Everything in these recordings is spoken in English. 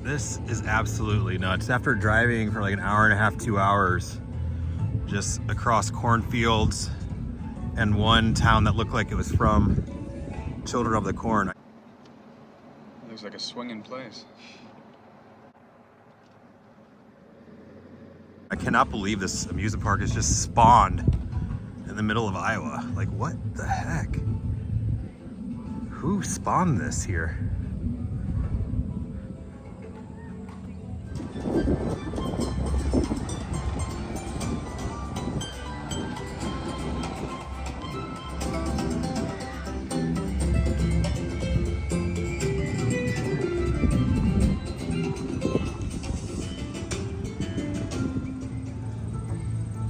This is absolutely nuts. After driving for like an hour and a half, 2 hours, just across cornfields and one town that looked like it was from Children of the Corn. It looks like a swinging place. I cannot believe this amusement park is just spawned in the middle of Iowa. Like, what the heck? Who spawned this here?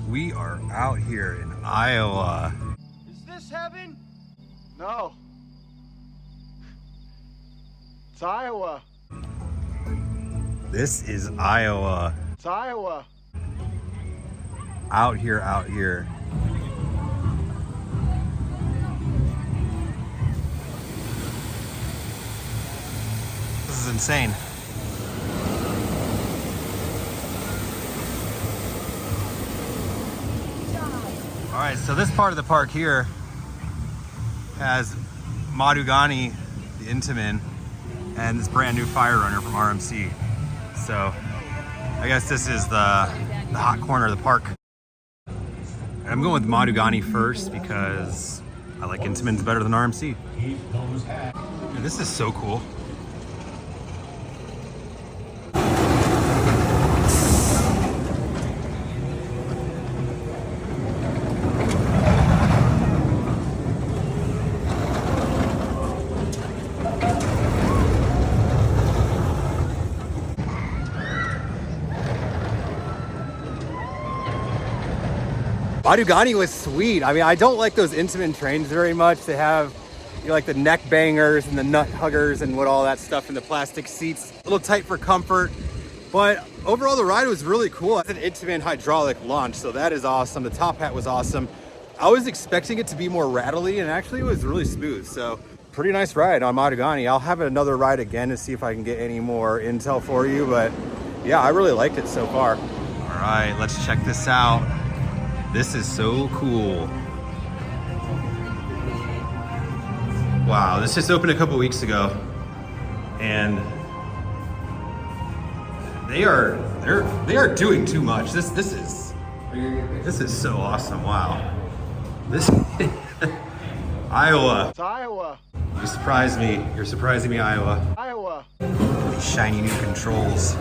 We are out here in Iowa. Is this heaven? No. It's Iowa. This is Iowa. It's Iowa. Out here, out here. This is insane. All right, so this part of the park here has Madhugani, the Intamin, and this brand new Fire Runner from RMC. So I guess this is the hot corner of the park. I'm going with Madhugani first because I like Intamins better than RMC. Dude, this is so cool. Madhugani was sweet. I mean, I don't like those Intamin trains very much. They have, you know, like the neck bangers and the nut huggers and what all that stuff in the plastic seats. A little tight for comfort, but overall the ride was really cool. It's an Intamin hydraulic launch, so that is awesome. The top hat was awesome. I was expecting it to be more rattly, and actually it was really smooth. So pretty nice ride on Madhugani. I'll have another ride again to see if I can get any more intel for you, but yeah, I really liked it so far. All right, let's check this out. This is so cool. Wow, this just opened a couple weeks ago, and they are doing too much. This is so awesome. Wow. This Iowa. It's Iowa. You surprised me. You're surprising me, Iowa. Iowa. These shiny new controls.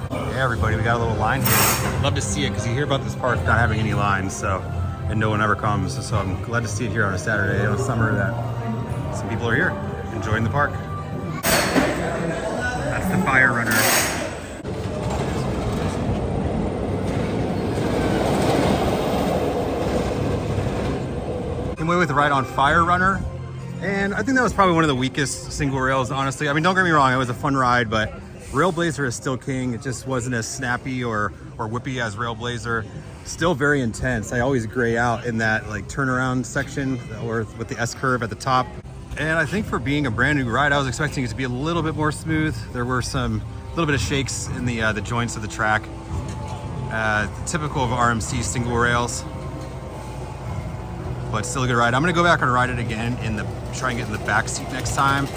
Yeah, everybody, we got a little line here. Love to see it because you hear about this park not having any lines, so, and no one ever comes. So I'm glad to see it here on a Saturday in the summer that some people are here enjoying the park. That's the Fire Runner. Came away with the ride on Fire Runner, and I think that was probably one of the weakest single rails, honestly. I mean, don't get me wrong, it was a fun ride, but Railblazer is still king. It just wasn't as snappy or whippy as Railblazer. Still very intense. I always gray out in that like turnaround section or with the S-curve at the top. And I think for being a brand new ride, I was expecting it to be a little bit more smooth. There were some little bit of shakes in the joints of the track. Typical of RMC single rails, but still a good ride. I'm gonna go back and ride it again try and get in the back seat next time.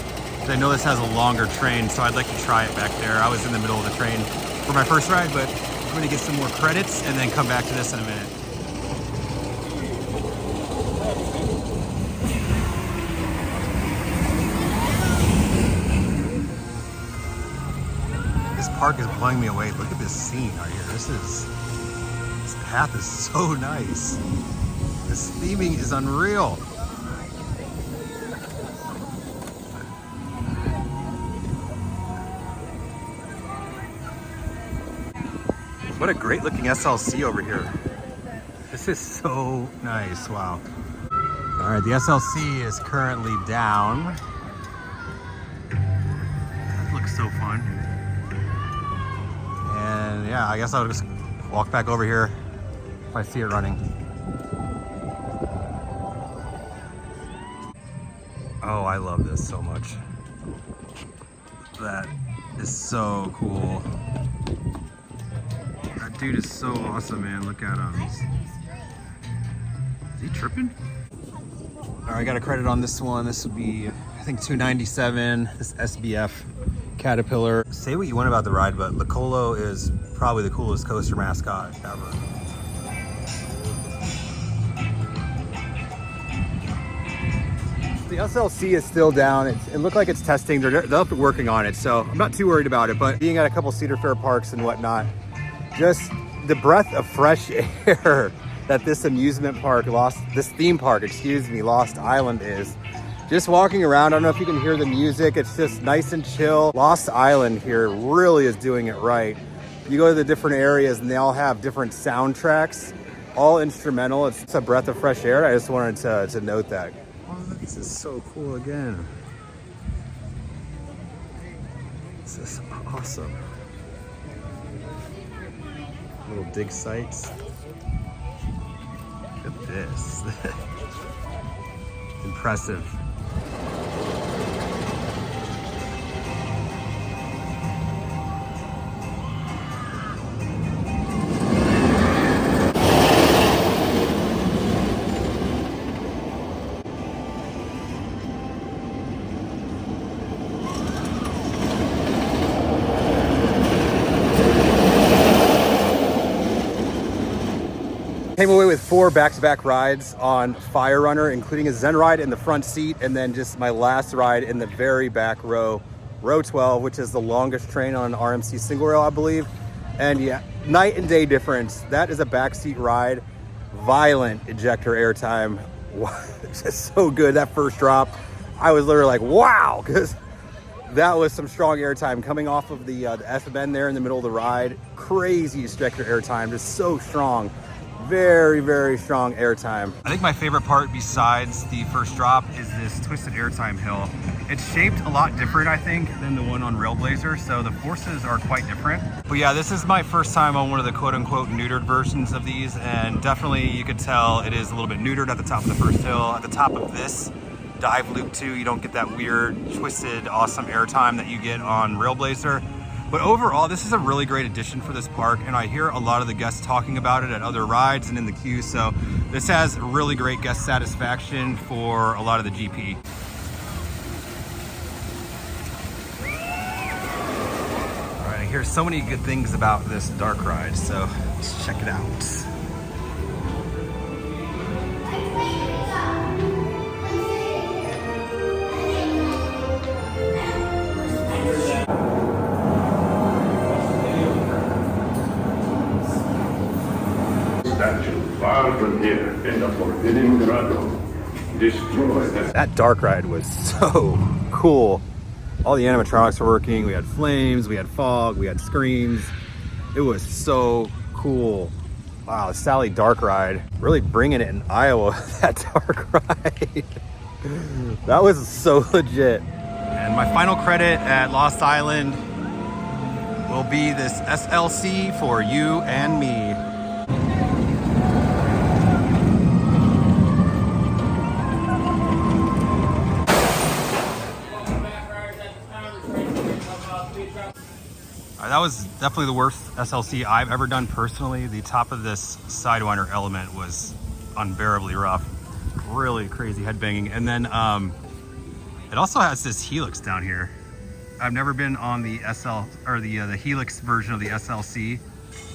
I know this has a longer train, so I'd like to try it back there. I was in the middle of the train for my first ride, but I'm gonna get some more credits and then come back to this in a minute. This park is blowing me away. Look at this scene right here. This path is so nice. This theming is unreal. What a great looking SLC over here. This is so nice, wow. All right, the SLC is currently down. That looks so fun. And yeah, I guess I'll just walk back over here if I see it running. Oh, I love this so much. That is so cool. That dude is so awesome, man. Look at him. Is he tripping? All right, I got a credit on this one. This would be, I think, $297. This SBF Caterpillar. Say what you want about the ride, but La Colo is probably the coolest coaster mascot ever. The SLC is still down. It looked like it's testing. They're working on it, so I'm not too worried about it. But being at a couple Cedar Fair parks and whatnot, just the breath of fresh air that this amusement park this theme park, excuse me, Lost Island is. Just walking around, I don't know if you can hear the music. It's just nice and chill. Lost Island here really is doing it right. You go to the different areas and they all have different soundtracks, all instrumental. It's a breath of fresh air. I just wanted to note that. Oh, this is so cool again. This is awesome. Little dig sites. Look at this. Impressive. Came away with 4 back-to-back rides on Fire Runner, including a Zen ride in the front seat, and then just my last ride in the very back row, row 12, which is the longest train on an RMC single rail, I believe. And yeah, night and day difference. That is a backseat ride. Violent ejector airtime. Just so good. That first drop, I was literally like, wow, because that was some strong airtime coming off of the S bend there in the middle of the ride. Crazy ejector airtime, just so strong. Very, very strong airtime. I think my favorite part besides the first drop is this twisted airtime hill. It's shaped a lot different, I think, than the one on Railblazer, so the forces are quite different. But yeah, this is my first time on one of the quote-unquote neutered versions of these, and definitely you could tell it is a little bit neutered at the top of the first hill. At the top of this dive loop too, you don't get that weird, twisted, awesome airtime that you get on Railblazer. But overall, this is a really great addition for this park, and I hear a lot of the guests talking about it at other rides and in the queue, so this has really great guest satisfaction for a lot of the GP. All right, I hear so many good things about this dark ride, so let's check it out. Far from here, in the forbidden grotto, destroy the... That dark ride was so cool. All the animatronics were working. We had flames, we had fog, we had screens. It was so cool. Wow, the Sally dark ride, really bringing it in Iowa, that dark ride. That was so legit. And my final credit at Lost Island will be this SLC for you and me. That was definitely the worst SLC I've ever done personally. The top of this Sidewinder element was unbearably rough. Really crazy headbanging. And then it also has this Helix down here. I've never been on the SL or the Helix version of the SLC.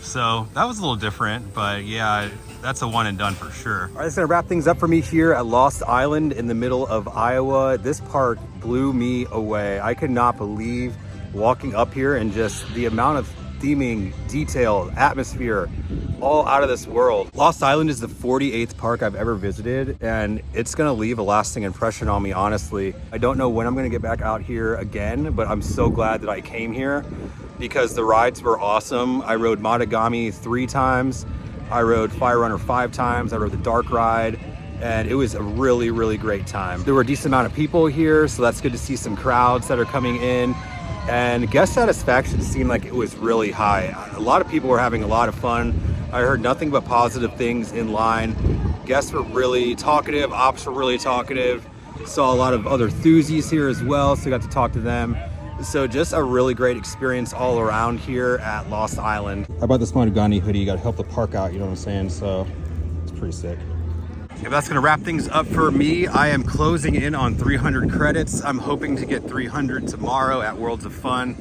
So that was a little different, but yeah, that's a one and done for sure. All right, that's gonna wrap things up for me here at Lost Island in the middle of Iowa. This park blew me away. I could not believe walking up here and just the amount of theming, detail, atmosphere, all out of this world. Lost Island is the 48th park I've ever visited, and it's gonna leave a lasting impression on me, honestly. I don't know when I'm gonna get back out here again, but I'm so glad that I came here because the rides were awesome. I rode Matagami 3 times. I rode Fire Runner 5 times. I rode the dark ride, and it was a really, really great time. There were a decent amount of people here, so that's good to see some crowds that are coming in. And guest satisfaction seemed like it was really high. A lot of people were having a lot of fun. I heard nothing but positive things in line. Guests were really talkative, ops were really talkative. Saw a lot of other enthusiasts here as well, so got to talk to them. So just a really great experience all around here at Lost Island. I bought this Monogani hoodie, got to help the park out, you know what I'm saying? So it's pretty sick. If that's gonna wrap things up for me, I am closing in on 300 credits. I'm hoping to get 300 tomorrow at Worlds of Fun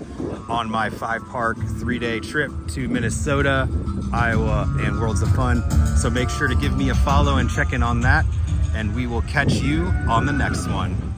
on my 5-park 3-day trip to Minnesota, Iowa, and Worlds of Fun. So make sure to give me a follow and check in on that, and we will catch you on the next one.